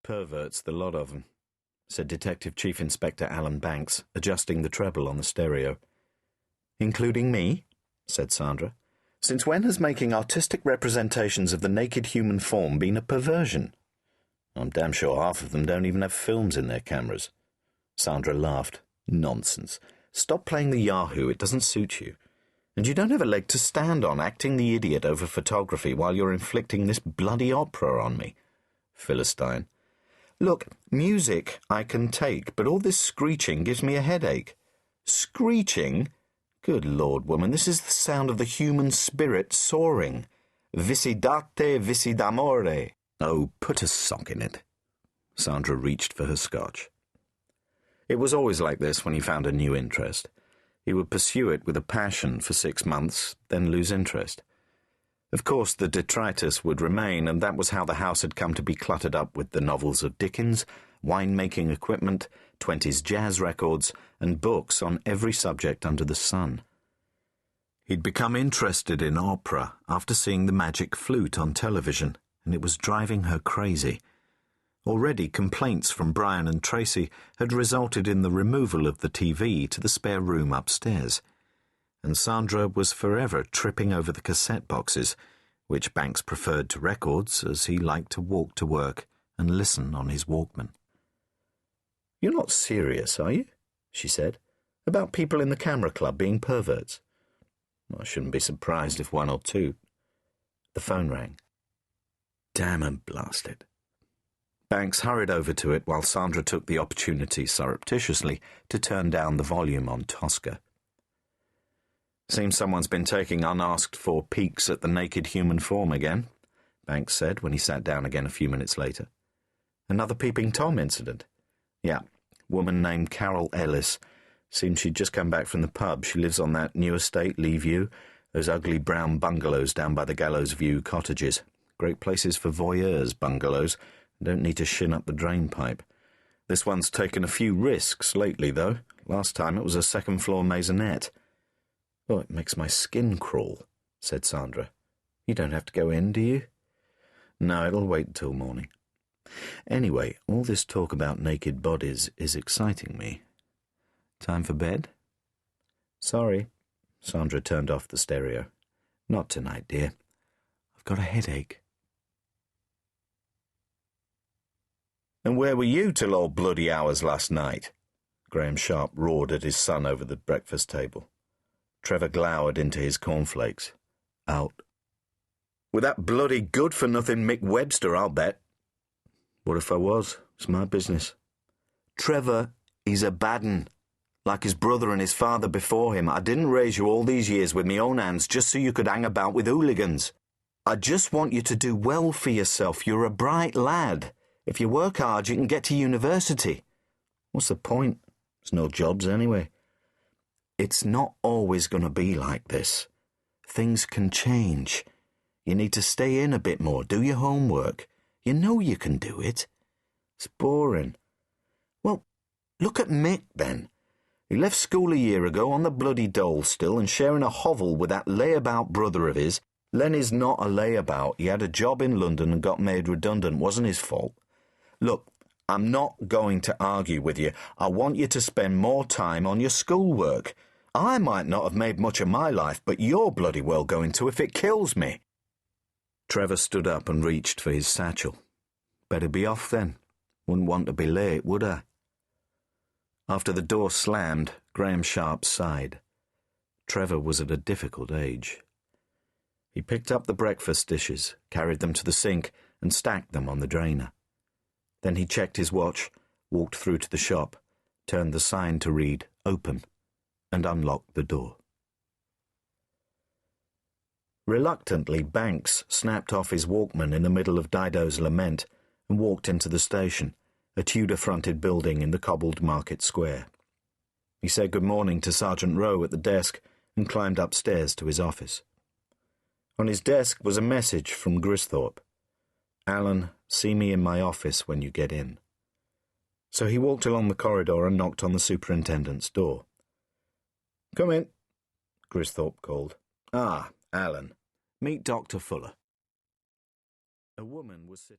Perverts, the lot of them, said Detective Chief Inspector Alan Banks, adjusting the treble on the stereo. Including me? Said Sandra. Since when has making artistic representations of the naked human form been a perversion? I'm damn sure half of them don't even have films in their cameras. Sandra laughed. Nonsense. Stop playing the Yahoo, it doesn't suit you. And you don't have a leg to stand on acting the idiot over photography while you're inflicting this bloody opera on me. Philistine. Look, music I can take, but all this screeching gives me a headache. Screeching? Good Lord, woman, this is the sound of the human spirit soaring. Visidate visidamore. Oh, put a sock in it. Sandra reached for her scotch. It was always like this when he found a new interest. He would pursue it with a passion for 6 months, then lose interest. Of course, the detritus would remain, and that was how the house had come to be cluttered up with the novels of Dickens, wine-making equipment, 20s jazz records, and books on every subject under the sun. He'd become interested in opera after seeing the magic flute on television, and it was driving her crazy. Already complaints from Brian and Tracy had resulted in the removal of the TV to the spare room upstairs, and Sandra was forever tripping over the cassette boxes, which Banks preferred to records, as he liked to walk to work and listen on his Walkman. "You're not serious, are you?" she said, "about people in the camera club being perverts?" I shouldn't be surprised if one or two. The phone rang. Damn and blast it. Banks hurried over to it while Sandra took the opportunity surreptitiously to turn down the volume on Tosca. "Seems someone's been taking unasked-for peeks at the naked human form again," Banks said when he sat down again a few minutes later. "Another Peeping Tom incident?" "Yeah, woman named Carol Ellis. Seems she'd just come back from the pub. She lives on that new estate, Lee View, those ugly brown bungalows down by the Gallows View cottages. Great places for voyeurs, bungalows. Don't need to shin up the drain pipe. This one's taken a few risks lately, though. Last time it was a second-floor maisonette." "Oh, it makes my skin crawl," said Sandra. "You don't have to go in, do you?" "No, it'll wait until morning. Anyway, all this talk about naked bodies is exciting me. Time for bed?" "Sorry." Sandra turned off the stereo. "Not tonight, dear. I've got a headache." "And where were you till all bloody hours last night?" Graham Sharp roared at his son over the breakfast table. Trevor glowered into his cornflakes. "Out." "With that bloody good-for-nothing Mick Webster, I'll bet." "What if I was? It's my business." "Trevor, he's a bad 'un, like his brother and his father before him. I didn't raise you all these years with me own hands just so you could hang about with hooligans. I just want you to do well for yourself. You're a bright lad. If you work hard, you can get to university." "What's the point? There's no jobs anyway." "It's not always going to be like this. Things can change. You need to stay in a bit more, do your homework. You know you can do it." "It's boring." "Well, look at Mick, then. He left school a year ago on the bloody dole still and sharing a hovel with that layabout brother of his. Lenny's not a layabout. He had a job in London and got made redundant. Wasn't his fault. Look, I'm not going to argue with you. I want you to spend more time on your schoolwork. I might not have made much of my life, but you're bloody well going to if it kills me." Trevor stood up and reached for his satchel. "Better be off then. Wouldn't want to be late, would I?" After the door slammed, Graham Sharp sighed. Trevor was at a difficult age. He picked up the breakfast dishes, carried them to the sink, and stacked them on the drainer. Then he checked his watch, walked through to the shop, turned the sign to read "Open," and unlocked the door. Reluctantly, Banks snapped off his Walkman in the middle of Dido's Lament and walked into the station, a Tudor-fronted building in the cobbled market square. He said good morning to Sergeant Rowe at the desk and climbed upstairs to his office. On his desk was a message from Gristhorpe. "Alan, see me in my office when you get in." So he walked along the corridor and knocked on the superintendent's door. "Come in," Gristhorpe called. "Ah, Alan. Meet Dr. Fuller." A woman was sitting